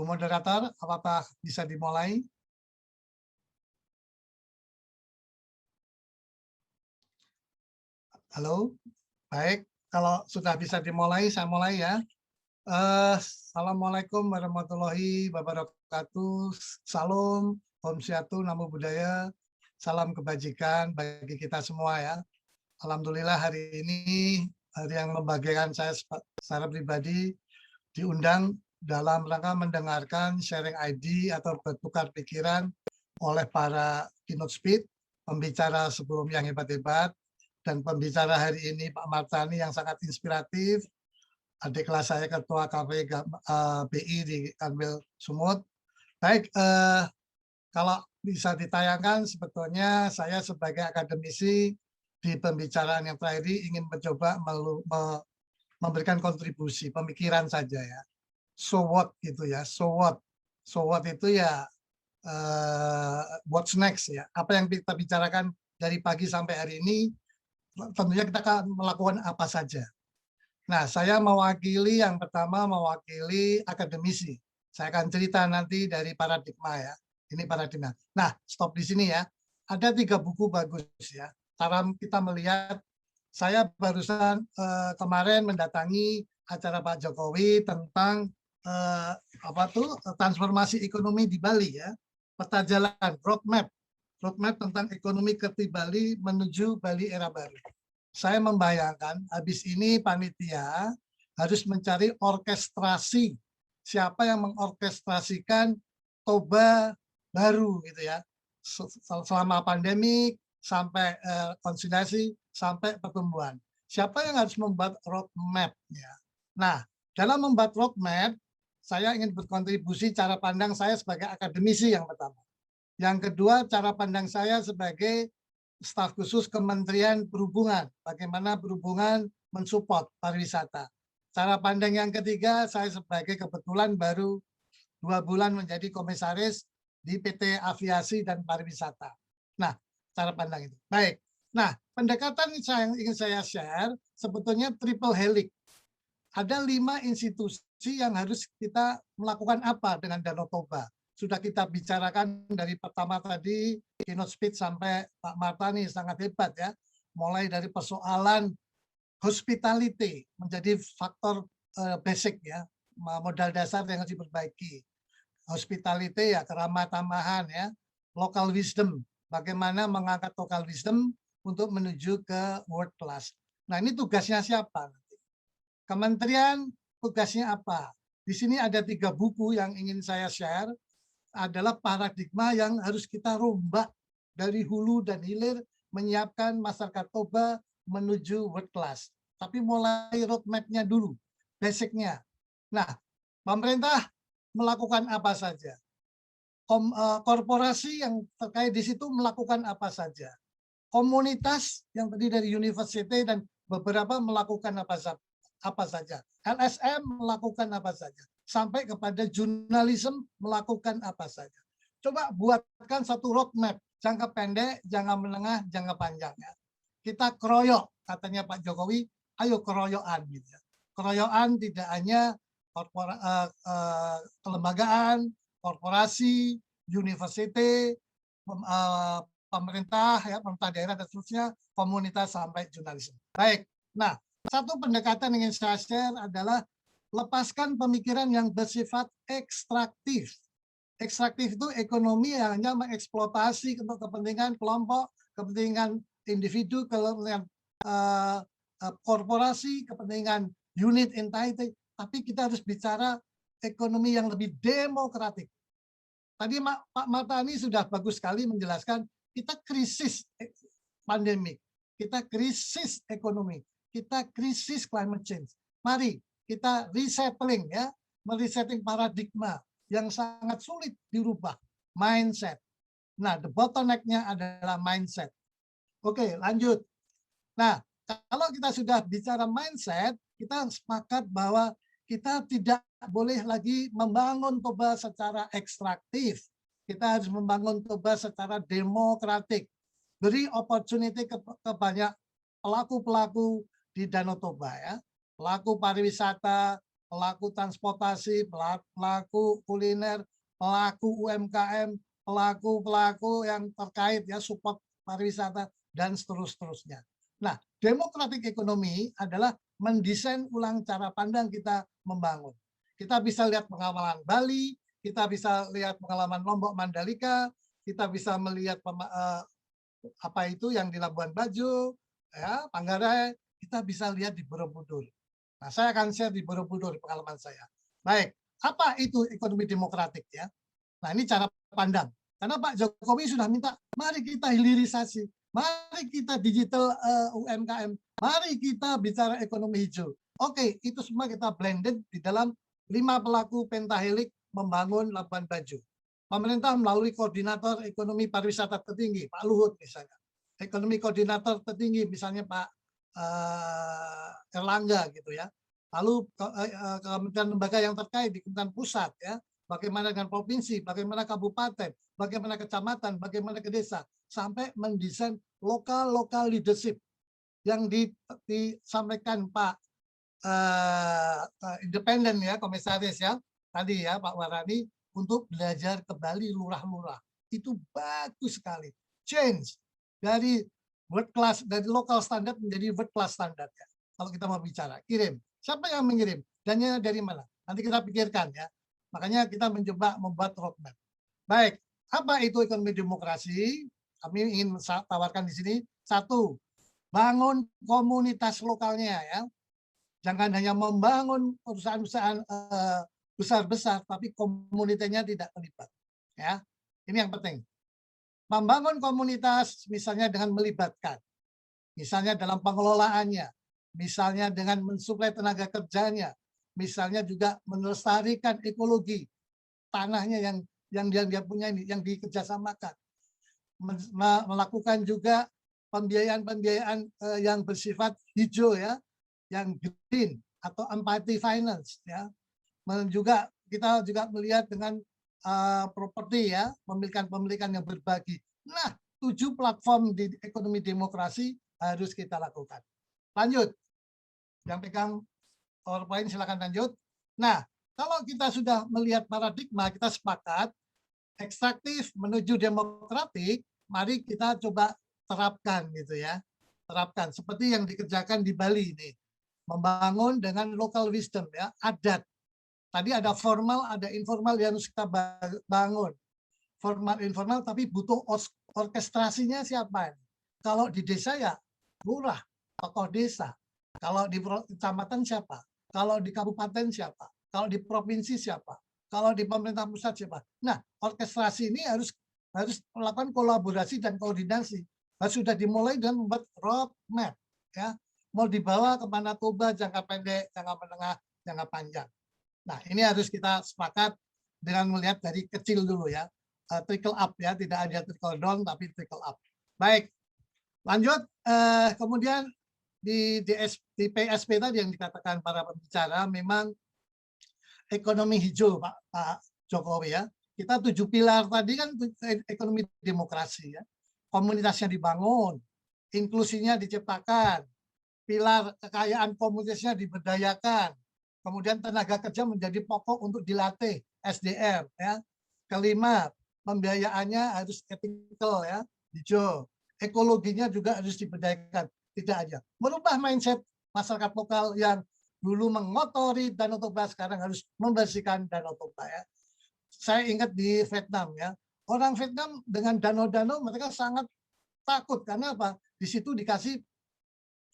Bu Moderator, apakah bisa dimulai? Halo, baik. Kalau sudah bisa dimulai, saya mulai ya. Assalamualaikum warahmatullahi wabarakatuh. Salam, Om Syatu, Namo Buddhaya. Salam kebajikan bagi kita semua ya. Alhamdulillah hari ini hari yang membahagiakan saya secara pribadi diundang dalam rangka mendengarkan sharing ID atau bertukar pikiran oleh para keynote speaker, pembicara sebelum yang hebat-hebat, dan pembicara hari ini Pak Martani yang sangat inspiratif, adik kelas saya Ketua KP BI di Kanwil Sumut. Baik, kalau bisa ditayangkan, sebetulnya saya sebagai akademisi di pembicaraan yang terakhir ingin mencoba memberikan kontribusi pemikiran saja ya. So what gitu ya, so what itu ya what's next ya. Apa yang kita bicarakan dari pagi sampai hari ini, tentunya kita akan melakukan apa saja. Nah, saya mewakili yang pertama mewakili akademisi. Saya akan cerita nanti dari paradigma ya. Ini paradigma. Nah, stop di sini ya. Ada 3 buku bagus ya. Cara kita melihat, saya barusan kemarin mendatangi acara Pak Jokowi tentang transformasi ekonomi di Bali ya. Peta jalan, roadmap tentang ekonomi kreatif Bali menuju Bali era baru. Saya membayangkan habis ini panitia harus mencari orkestrasi, siapa yang mengorkestrasikan Toba baru gitu ya, selama pandemi sampai konsolidasi sampai pertumbuhan. Siapa yang harus membuat roadmap-nya? Nah, dalam membuat roadmap, saya ingin berkontribusi cara pandang saya sebagai akademisi yang pertama. Yang kedua, cara pandang saya sebagai staf khusus Kementerian Perhubungan, bagaimana berhubungan mensupport pariwisata. Cara pandang yang ketiga, saya sebagai kebetulan baru 2 bulan menjadi komisaris di PT Aviasi dan Pariwisata. Nah, cara pandang itu. Baik. Nah, pendekatan yang ingin saya share sebetulnya triple helix. Ada 5 institusi yang harus kita melakukan apa dengan Danau Toba. Sudah kita bicarakan dari pertama tadi, keynote speech sampai Pak Martani sangat hebat ya. Mulai dari persoalan hospitality menjadi faktor basic ya, modal dasar yang harus diperbaiki. Hospitality ya, keramah tamahan ya, local wisdom, bagaimana mengangkat local wisdom untuk menuju ke world class. Nah, ini tugasnya siapa? Kementerian tugasnya apa? Di sini ada 3 buku yang ingin saya share, adalah paradigma yang harus kita rombak dari hulu dan hilir menyiapkan masyarakat Toba menuju world class. Tapi mulai roadmap-nya dulu, basic-nya. Nah, pemerintah melakukan apa saja? Korporasi yang terkait di situ melakukan apa saja? Komunitas yang terdiri dari university dan beberapa melakukan apa saja? LSM melakukan apa saja? Sampai kepada jurnalisme melakukan apa saja. Coba buatkan satu roadmap, jangka pendek, jangka menengah, jangka panjang. Ya. Kita keroyok, katanya Pak Jokowi, ayo keroyokan. Gitu ya. Keroyokan tidak hanya kelembagaan, korporasi, university, pemerintah, ya, pemerintah daerah, dan seterusnya, komunitas sampai jurnalisme. Baik, nah, satu pendekatan yang ingin saya share adalah lepaskan pemikiran yang bersifat ekstraktif. Ekstraktif itu ekonomi yang hanya mengeksploitasi untuk kepentingan kelompok, kepentingan individu, kepentingan korporasi, kepentingan unit entity, tapi kita harus bicara ekonomi yang lebih demokratik. Tadi Pak Martani sudah bagus sekali menjelaskan kita krisis pandemik, kita krisis ekonomi, kita krisis climate change. Mari kita resettling ya, meresetting paradigma yang sangat sulit dirubah, mindset. Nah, the bottleneck-nya adalah mindset. Oke, lanjut. Nah, kalau kita sudah bicara mindset, kita sepakat bahwa kita tidak boleh lagi membangun Toba secara ekstraktif. Kita harus membangun Toba secara demokratik. Beri opportunity ke banyak pelaku-pelaku di Danau Toba ya. Pelaku pariwisata, pelaku transportasi, pelaku kuliner, pelaku UMKM, pelaku-pelaku yang terkait ya support pariwisata dan seterusnya. Nah, democratic economy adalah mendesain ulang cara pandang kita membangun. Kita bisa lihat pengalaman Bali, kita bisa lihat pengalaman Lombok Mandalika, kita bisa melihat apa itu yang di Labuan Bajo, ya, Manggarai, kita bisa lihat di Borobudur. Nah, saya akan share di Borobudur pengalaman saya. Baik, apa itu ekonomi demokratik ya? Nah, ini cara pandang. Karena Pak Jokowi sudah minta, mari kita hilirisasi, mari kita digital UMKM, mari kita bicara ekonomi hijau. Oke, itu semua kita blended di dalam 5 pelaku pentahelik membangun Labuan Bajo. Pemerintah melalui koordinator ekonomi pariwisata tertinggi, Pak Luhut misalnya. Ekonomi koordinator tertinggi misalnya Pak Erlangga gitu ya. Lalu kementerian lembaga yang terkait di Kementerian Pusat ya, bagaimana dengan provinsi, bagaimana kabupaten, bagaimana kecamatan, bagaimana ke desa, sampai mendesain lokal leadership yang disampaikan Pak independen ya, komisaris ya, tadi ya Pak Warani, untuk belajar kembali lurah-lurah. Itu bagus sekali. Change dari world class, dari local standard menjadi world class standard ya. Kalau kita mau bicara, kirim. Siapa yang mengirim? Dananya dari mana? Nanti kita pikirkan ya. Makanya kita mencoba membuat roadmap. Baik, apa itu ekonomi demokrasi? Kami ingin tawarkan di sini. Satu, bangun komunitas lokalnya ya. Jangan hanya membangun perusahaan-perusahaan besar-besar, tapi komunitasnya tidak terlibat. Ya, ini yang penting. Membangun komunitas misalnya dengan melibatkan, misalnya dalam pengelolaannya, misalnya dengan mensuplai tenaga kerjanya, misalnya juga melestarikan ekologi tanahnya yang dia punya ini, yang dikerjasamakan, melakukan juga pembiayaan yang bersifat hijau ya, yang green atau empathy finance ya. Juga kita juga melihat dengan properti ya, pemilikan yang berbagi. Nah, 7 platform di ekonomi demokrasi harus kita lakukan. Lanjut. Yang pegang PowerPoint silakan lanjut. Nah, kalau kita sudah melihat paradigma, kita sepakat ekstraktif menuju demokratik, mari kita coba terapkan gitu ya. Terapkan seperti yang dikerjakan di Bali ini. Membangun dengan local wisdom ya, adat. Tadi ada formal, ada informal yang harus kita bangun. Formal, informal, tapi butuh orkestrasinya siapa? Kalau di desa ya lurah, tokoh desa. Kalau di kecamatan siapa? Kalau di kabupaten siapa? Kalau di provinsi siapa? Kalau di pemerintah pusat siapa? Nah, orkestrasi ini harus melakukan kolaborasi dan koordinasi. Sudah dimulai dengan membuat roadmap. Ya, mau dibawa kemana Toba, jangka pendek, jangka menengah, jangka panjang. Nah, ini harus kita sepakat dengan melihat dari kecil dulu ya. Trickle up ya, tidak ada trickle down tapi trickle up. Baik, lanjut. Kemudian di PSP tadi yang dikatakan para pembicara, memang ekonomi hijau Pak Jokowi ya. Kita 7 pilar tadi kan ekonomi demokrasi ya. Komunitasnya dibangun, inklusinya diciptakan, pilar kekayaan komunitasnya diberdayakan, kemudian tenaga kerja menjadi pokok untuk dilatih SDM ya. Kelima, pembiayaannya harus ethical ya, hijau. Ekologinya juga harus diberdayakan, tidak aja. Merubah mindset masyarakat lokal yang dulu mengotori Danau Toba sekarang harus membersihkan Danau Toba ya. Saya ingat di Vietnam ya. Orang Vietnam dengan danau-danau mereka sangat takut karena apa? Di situ dikasih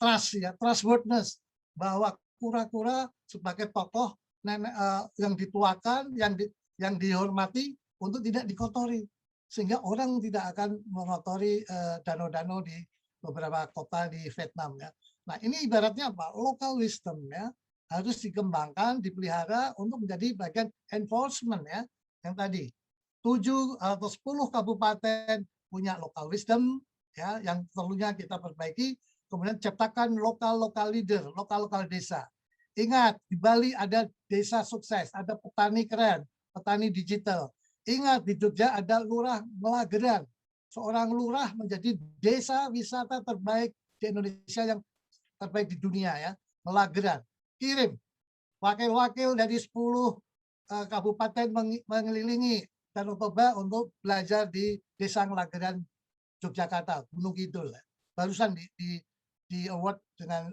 trust ya, trustworthiness bahwa kura-kura sebagai tokoh nenek yang dituakan, yang dihormati untuk tidak dikotori, sehingga orang tidak akan mengotori danau-danau di beberapa kota di Vietnam ya. Nah, ini ibaratnya apa? Local wisdom ya, harus dikembangkan, dipelihara untuk menjadi bagian enforcement ya. Yang tadi 7 atau 10 kabupaten punya local wisdom ya, yang perlunya kita perbaiki. Kemudian ciptakan lokal leader, lokal desa. Ingat, di Bali ada desa sukses, ada petani keren, petani digital. Ingat, di Jogja ada lurah Melageran. Seorang lurah menjadi desa wisata terbaik di Indonesia, yang terbaik di dunia ya, Melageran. Kirim. wakil-wakil dari 10 kabupaten mengelilingi Danau Toba untuk belajar di Desa Ngelageran Yogyakarta, Gunung Kidul. Barusan di award dengan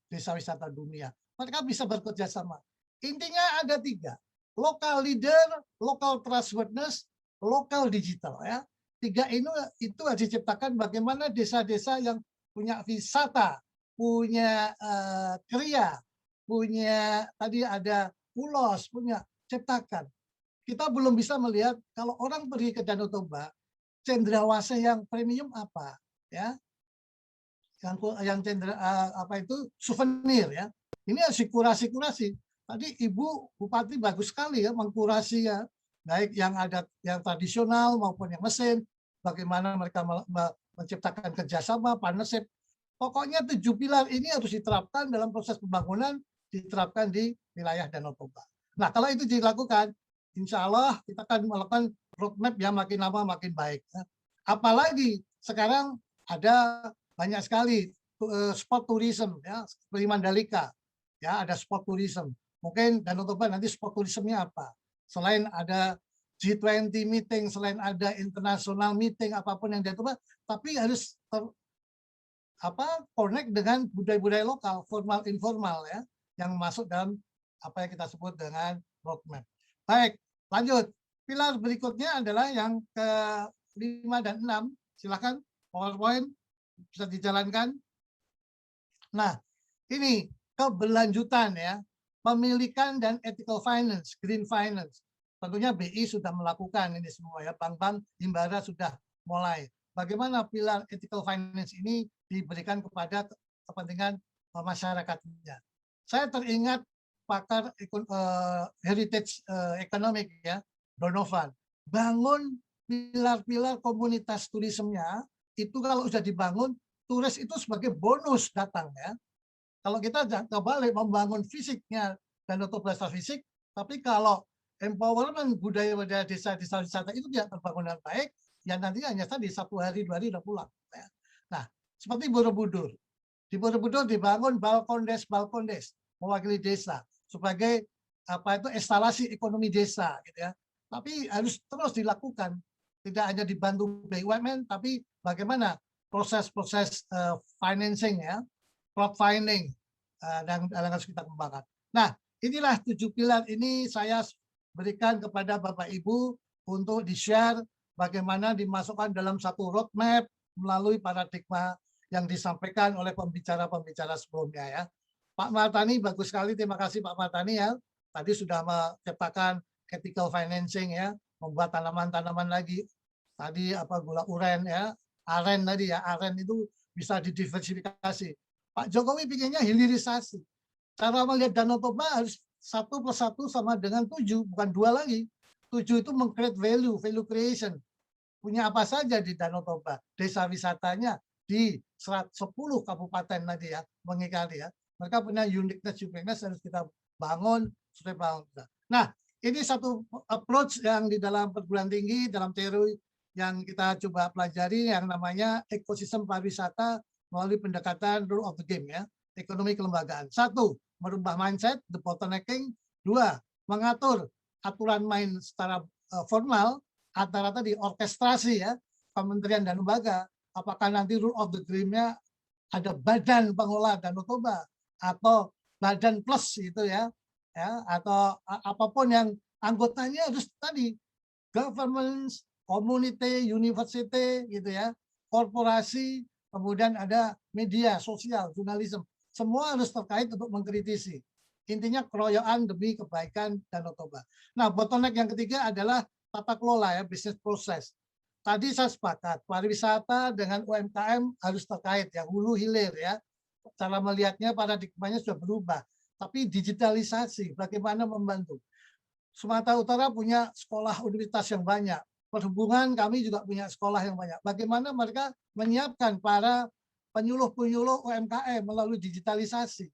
Desa Wisata Dunia. Mereka bisa bekerja sama. Intinya ada 3. Local leader, local trustworthiness, local digital. Ya. 3 ini itu harus diciptakan bagaimana desa-desa yang punya wisata, punya kriya, punya tadi ada ulos, punya ciptakan. Kita belum bisa melihat kalau orang pergi ke Danau Toba, cendrawasih yang premium apa, ya? Yang apa itu souvenir ya. Ini harus dikurasi-kurasi. Tadi Ibu Bupati bagus sekali ya mengkurasi ya, baik yang ada yang tradisional maupun yang mesin. Bagaimana mereka menciptakan kerjasama, partnership. Pokoknya 7 pilar ini harus diterapkan dalam proses pembangunan, diterapkan di wilayah Danau Toba. Nah, kalau itu dilakukan, insya Allah kita akan melakukan roadmap yang makin lama makin baik. Apalagi sekarang ada banyak sekali sport tourism ya, seperti Mandalika. Ya, ada sport tourism. Mungkin Danau Toba nanti sport tourismnya apa? Selain ada G20 meeting, selain ada international meeting apapun yang Danau Toba, tapi harus connect dengan budaya-budaya lokal, formal informal ya, yang masuk dalam apa yang kita sebut dengan roadmap. Baik, lanjut. Pilar berikutnya adalah yang ke-5 dan 6. Silakan PowerPoint bisa dijalankan. Nah, ini keberlanjutan ya, pemilikan dan ethical finance, green finance. Tentunya BI sudah melakukan ini semua ya, bank-bank himbara sudah mulai. Bagaimana pilar ethical finance ini diberikan kepada kepentingan masyarakatnya. Saya teringat pakar heritage economic ya, Donovan, bangun pilar-pilar komunitas turismenya itu kalau sudah dibangun, turis itu sebagai bonus datang ya. Kalau kita kembali membangun fisiknya dan untuk prestasi fisik, tapi kalau empowerment budaya-budaya desa-desa wisata itu tidak terbangun dengan baik, ya nanti hanya tadi 1 hari 2 hari udah pulang. Ya. Nah, seperti Borobudur. Di Borobudur dibangun balkon des mewakili desa sebagai apa itu instalasi ekonomi desa gitu ya. Tapi harus terus dilakukan, tidak hanya dibantu BUMN, tapi bagaimana proses-proses financing ya, crowdfunding dan harus kita kembangkan. Nah, inilah 7 pilar ini saya berikan kepada Bapak Ibu untuk di-share bagaimana dimasukkan dalam satu roadmap melalui paradigma yang disampaikan oleh pembicara-pembicara sebelumnya ya. Pak Martani bagus sekali, terima kasih Pak Martani ya. Tadi sudah menciptakan ethical financing ya, membuat tanaman-tanaman lagi. Tadi apa gula aren ya, aren tadi ya, aren itu bisa didiversifikasi. Pak Jokowi pikirnya hilirisasi. Cara melihat Danau Toba harus 1 + 1 sama dengan 7, bukan 2 lagi. 7 itu meng-create value creation. Punya apa saja di Danau Toba? Desa wisatanya di 10 kabupaten tadi ya, mengikali ya. Mereka punya uniqueness harus kita bangun. Nah, ini satu approach yang di dalam perguruan tinggi, dalam teori yang kita coba pelajari yang namanya ekosistem pariwisata melalui pendekatan rule of the game ya, ekonomi kelembagaan. 1, merubah mindset, the bottlenecking. 2, mengatur aturan main secara formal antara tadi orkestrasi ya, kementerian dan lembaga. Apakah nanti rule of the game-nya ada badan pengelola Danau Toba atau badan plus itu ya, atau apapun yang anggotanya harus tadi governance, community, university gitu ya, korporasi, kemudian ada media sosial, jurnalisme, semua harus terkait untuk mengkritisi. Intinya keroyokan demi kebaikan Danau Toba. Nah, bottleneck yang ketiga adalah tata kelola ya, bisnis proses. Tadi saya sepakat, pariwisata dengan UMKM harus terkait ya, hulu hilir ya. Cara melihatnya paradigmanya sudah berubah. Tapi digitalisasi, bagaimana membantu. Sumatera Utara punya sekolah universitas yang banyak. Perhubungan kami juga punya sekolah yang banyak. Bagaimana mereka menyiapkan para penyuluh-penyuluh UMKM melalui digitalisasi.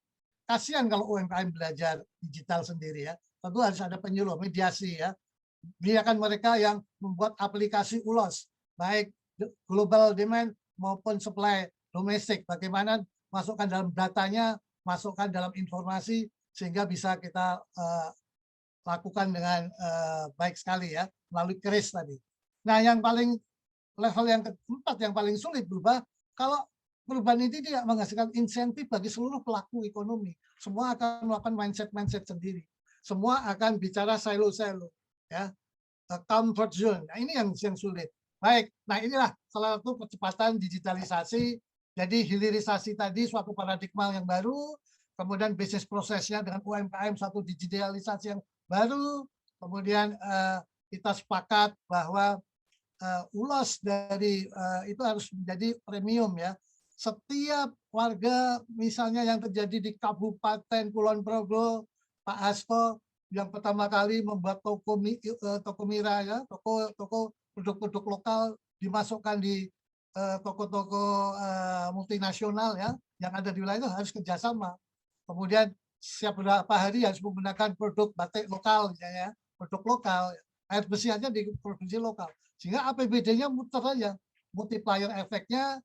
Kasihan kalau UMKM belajar digital sendiri ya. Tentu harus ada penyuluh, mediasi ya. Biarkan mereka yang membuat aplikasi ulos, baik global demand maupun supply domestik. Bagaimana masukkan dalam datanya, masukkan dalam informasi, sehingga bisa kita lakukan dengan baik sekali ya melalui KRIS tadi. Nah, yang paling level yang keempat yang paling sulit berubah kalau perubahan ini tidak menghasilkan insentif bagi seluruh pelaku ekonomi. Semua akan melakukan mindset sendiri. Semua akan bicara silo-silo, ya, comfort zone. Nah, ini yang sulit. Baik, nah inilah salah satu percepatan digitalisasi. Jadi hilirisasi tadi suatu paradigma yang baru, kemudian bisnis prosesnya dengan UMKM suatu digitalisasi yang baru, kemudian kita sepakat bahwa ulos dari itu harus menjadi premium ya. Setiap warga misalnya yang terjadi di Kabupaten Kulon Progo, Pak Hasto yang pertama kali membuat toko Mira ya, toko produk-produk lokal dimasukkan di toko-toko multinasional ya yang ada di wilayah itu harus kerjasama. Kemudian setiap beberapa hari harus menggunakan produk batik lokal ya, produk lokal. Air bersih aja diproduksi lokal. Sehingga APBD-nya muter aja, multiplier efeknya,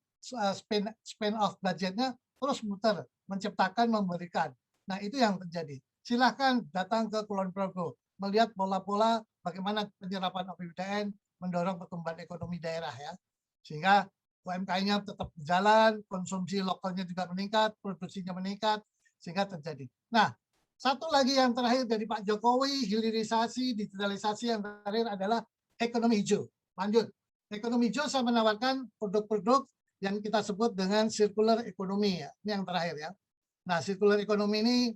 spend off budgetnya terus muter, menciptakan, memberikan. Nah itu yang terjadi. Silahkan datang ke Kulon Progo, melihat pola-pola bagaimana penyerapan APBDN mendorong pertumbuhan ekonomi daerah ya. Sehingga UMKM-nya tetap berjalan, konsumsi lokalnya juga meningkat, produksinya meningkat, sehingga terjadi. Nah, satu lagi yang terakhir dari Pak Jokowi, hilirisasi, digitalisasi yang terakhir adalah ekonomi hijau. Lanjut, ekonomi hijau saya menawarkan produk-produk yang kita sebut dengan circular economy ya. Ini yang terakhir ya. Nah, circular economy ini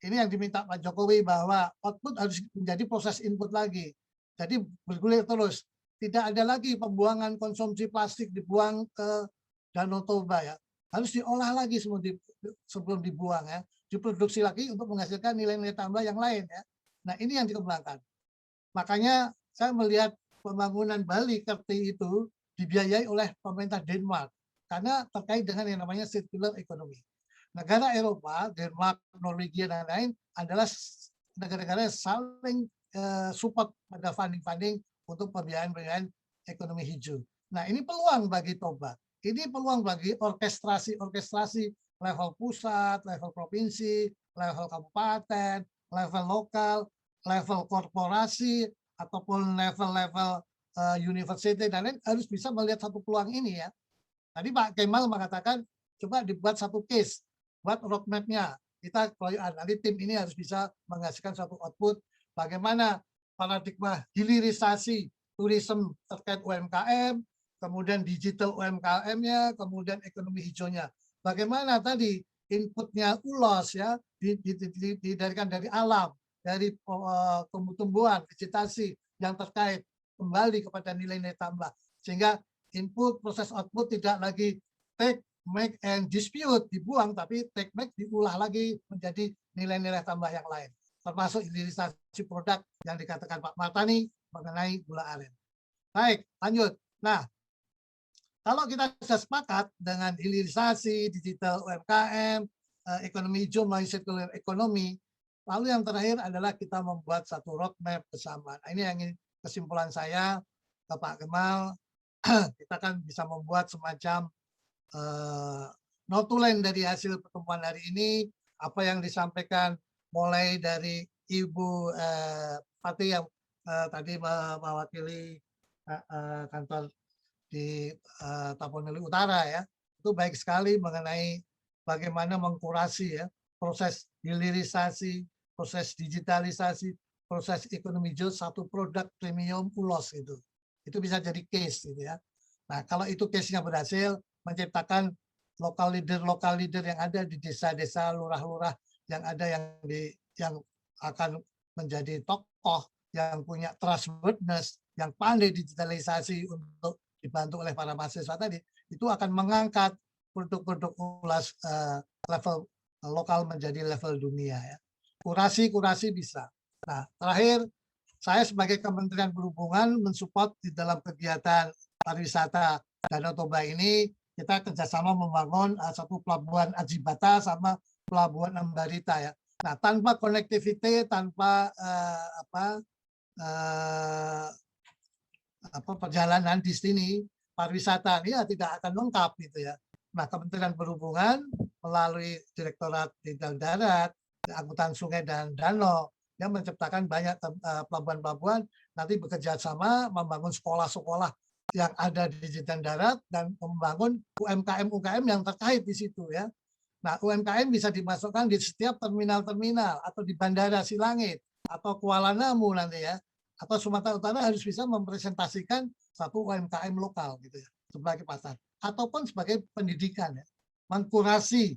yang diminta Pak Jokowi bahwa output harus menjadi proses input lagi. Jadi bergulir terus. Tidak ada lagi pembuangan konsumsi plastik dibuang ke Danau Toba ya. Harus diolah lagi sebelum dibuang ya. Diproduksi lagi untuk menghasilkan nilai-nilai tambah yang lain ya. Nah, ini yang dikembangkan. Makanya saya melihat pembangunan Bali Kerti itu dibiayai oleh pemerintah Denmark karena terkait dengan yang namanya circular economy. Negara Eropa, Denmark, Norwegia dan lain adalah negara-negara yang saling support pada funding untuk pembiayaan ekonomi hijau. Nah, ini peluang bagi Toba. Ini peluang bagi orkestrasi level pusat, level provinsi, level kabupaten, level lokal, level korporasi, ataupun level-level university dan lain harus bisa melihat satu peluang ini ya. Tadi Pak Kemal mengatakan coba dibuat satu case, buat roadmap-nya. Kita nanti tim ini harus bisa menghasilkan suatu output bagaimana paradigma hilirisasi tourism terkait UMKM, kemudian digital UMKM-nya, kemudian ekonomi hijaunya. Bagaimana tadi inputnya ulos ya, didarikan dari alam, dari tumbuh-tumbuhan, vegetasi yang terkait kembali kepada nilai-nilai tambah. Sehingga input, proses output tidak lagi take, make, and dispute, dibuang, tapi take, make, diolah lagi menjadi nilai-nilai tambah yang lain. Termasuk hilirisasi produk yang dikatakan Pak Martani mengenai gula aren. Baik, lanjut. Nah, kalau kita sudah sepakat dengan hilirisasi, digital UMKM, ekonomi hijau melalui circular economy, lalu yang terakhir adalah kita membuat satu roadmap bersama. Nah, ini yang kesimpulan saya ke Pak Kemal, kita kan bisa membuat semacam notulen dari hasil pertemuan hari ini, apa yang disampaikan mulai dari Ibu Pati yang tadi mewakili kantor di Tapanuli Utara ya, itu baik sekali mengenai bagaimana mengkurasi ya proses hilirisasi, proses digitalisasi, proses ekonomi hijau satu produk premium ulos itu bisa jadi case gitu ya. Nah kalau itu case-nya berhasil menciptakan lokal leader yang ada di desa-desa, lurah-lurah yang ada yang akan menjadi tokoh yang punya trustworthiness, yang pandai digitalisasi untuk dibantu oleh para mahasiswa tadi, itu akan mengangkat produk-produk ulas level lokal menjadi level dunia ya. Kurasi bisa. Nah, terakhir saya sebagai Kementerian Perhubungan mensupport di dalam kegiatan pariwisata Danau Toba ini, kita kerjasama membangun satu pelabuhan Ajibata sama pelabuhan Ambarita ya. Nah, tanpa konektivitas, tanpa perjalanan di sini pariwisata ini ya tidak akan lengkap gitu ya. Nah, Kementerian Perhubungan melalui Direktorat Jenderal Darat angkutan sungai dan danau yang menciptakan banyak pelabuhan-pelabuhan, nanti bekerja sama membangun sekolah-sekolah yang ada di jalan darat dan membangun UMKM yang terkait di situ ya. Nah, UMKM bisa dimasukkan di setiap terminal-terminal atau di Bandara Silangit atau Kuala Namu nanti ya. Atau Sumatera Utara harus bisa mempresentasikan satu UMKM lokal gitu ya sebagai pasar ataupun sebagai pendidikan ya. Mengkurasi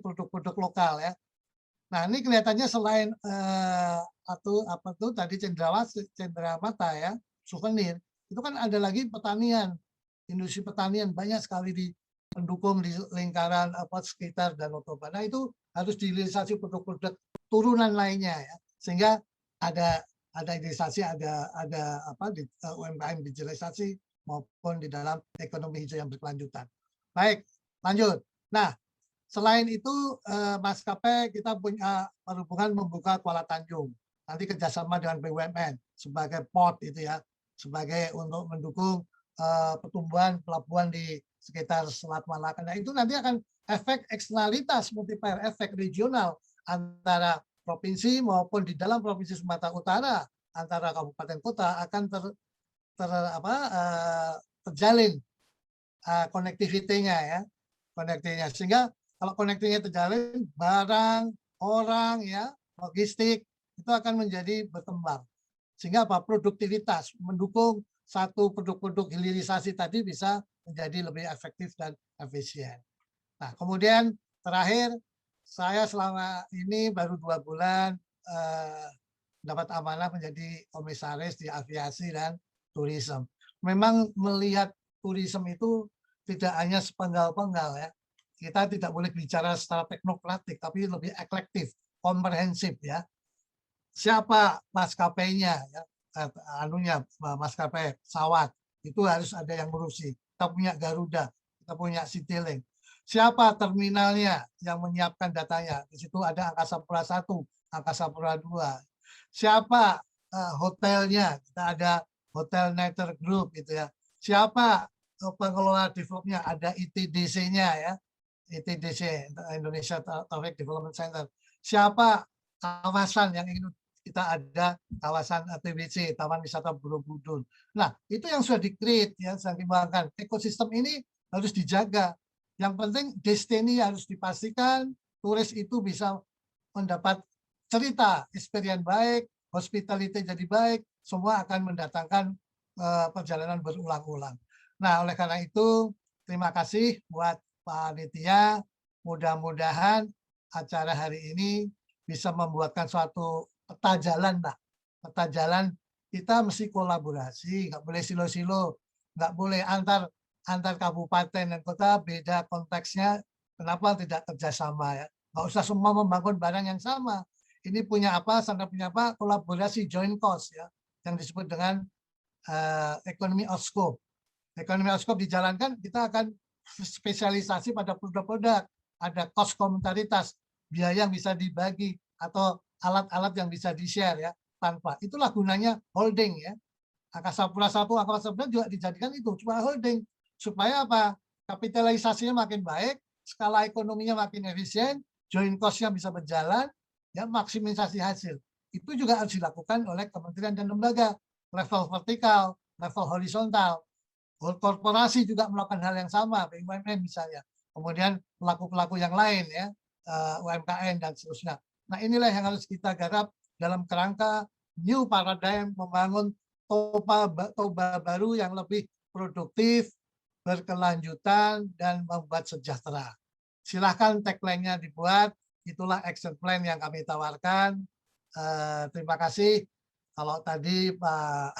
produk-produk lokal ya. Nah, ini kelihatannya selain atau apa tuh tadi cenderamata ya, souvenir, itu kan ada lagi pertanian, industri pertanian banyak sekali di pendukung di lingkaran sekitar Danau Toba. Nah, itu harus direalisasi produk-produk turunan lainnya ya. Sehingga ada hilirisasi, ada apa di UMKM digitalisasi maupun di dalam ekonomi hijau yang berkelanjutan. Baik, lanjut. Nah, selain itu maskapai kita punya perhubungan membuka Kuala Tanjung. Nanti kerjasama dengan BUMN sebagai port itu ya, sebagai untuk mendukung pertumbuhan pelabuhan di sekitar Selat Malaka. Nah, itu nanti akan efek eksternalitas multiplier efek regional antara provinsi maupun di dalam provinsi Sumatera Utara antara kabupaten kota akan terjalin konektivitinya ya, konektivitasnya sehingga kalau konektivitasnya terjalin barang, orang ya, logistik itu akan menjadi berkembang sehingga apa produktivitas mendukung satu produk-produk hilirisasi tadi bisa menjadi lebih efektif dan efisien. Nah, kemudian terakhir saya selama ini baru 2 bulan dapat amanah menjadi komisaris di aviasi dan tourism. Memang melihat tourism itu tidak hanya sepenggal-penggal ya. Kita tidak boleh bicara secara teknokratik, tapi lebih eklektif, komprehensif ya. Siapa maskapainya ya, maskapai pesawat itu harus ada yang ngurusi. Kita punya Garuda, kita punya Citylink. Siapa terminalnya yang menyiapkan datanya? Di situ ada Angkasa Pura I, Angkasa Pura II. Siapa hotelnya? Kita ada Hotel Nature Group gitu ya. Siapa pengelola developnya? Ada ITDC-nya ya. ITDC, Indonesia Traffic Development Center. Siapa kawasan yang ingin kita ada kawasan TBC, Taman Wisata Borobudur. Nah, itu yang sudah di-create, ya, sudah dikembangkan. Ekosistem ini harus dijaga. Yang penting destiny harus dipastikan, turis itu bisa mendapat cerita, experience baik, hospitality jadi baik, semua akan mendatangkan perjalanan berulang-ulang. Nah, oleh karena itu, terima kasih buat panitia. Mudah-mudahan acara hari ini bisa membuatkan suatu peta jalan, Pak. Peta jalan kita mesti kolaborasi, nggak boleh silo-silo, nggak boleh antar kabupaten dan kota beda konteksnya. Kenapa tidak kerjasama ya? Nggak usah semua membangun barang yang sama. Ini punya apa, sana punya apa, kolaborasi joint cost ya, yang disebut dengan economy of scope. Economy of scope dijalankan, kita akan spesialisasi pada produk-produk, ada cost komunitaritas, biaya yang bisa dibagi atau alat-alat yang bisa di-share ya, tanpa. Itulah gunanya holding ya. Angkasa Pura I, Angkasa Pura II juga dijadikan itu, cuma holding. Supaya apa? Kapitalisasinya makin baik, skala ekonominya makin efisien, joint cost-nya bisa berjalan, ya maksimisasi hasil. Itu juga harus dilakukan oleh kementerian dan lembaga, level vertikal, level horizontal. Korporasi juga melakukan hal yang sama, BUMN misalnya. Kemudian pelaku-pelaku yang lain ya, UMKM dan seterusnya. Nah, inilah yang harus kita garap dalam kerangka new paradigm membangun Toba baru yang lebih produktif, berkelanjutan, dan membuat sejahtera. Silahkan tagline-nya dibuat, itulah action plan yang kami tawarkan. Terima kasih. Kalau tadi Pak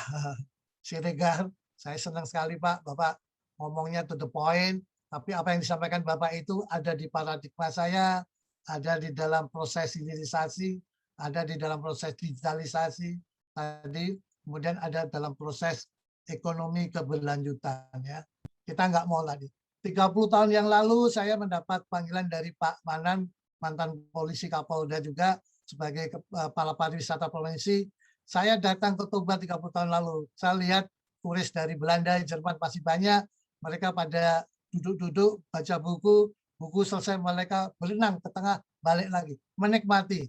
Siregar, saya senang sekali Pak, Bapak ngomongnya to the point, tapi apa yang disampaikan Bapak itu ada di paradigma saya, ada di dalam proses hilirisasi, ada di dalam proses digitalisasi tadi, kemudian ada dalam proses ekonomi keberlanjutan ya. Kita nggak mau lagi. 30 tahun yang lalu saya mendapat panggilan dari Pak Manan, mantan polisi Kapolda juga sebagai kepala pariwisata provinsi. Saya datang ke Toba 30 tahun lalu. Saya lihat turis dari Belanda, Jerman masih banyak. Mereka pada duduk-duduk baca buku selesai mereka berenang ke tengah balik lagi, menikmati.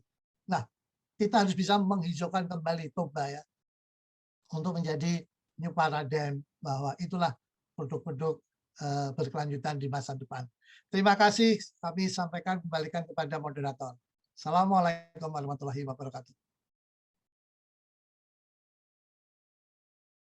Nah, kita harus bisa menghijaukan kembali Toba ya, untuk menjadi new paradigm bahwa itulah produk-produk berkelanjutan di masa depan. Terima kasih, kami sampaikan kembalikan kepada moderator. Assalamualaikum warahmatullahi wabarakatuh.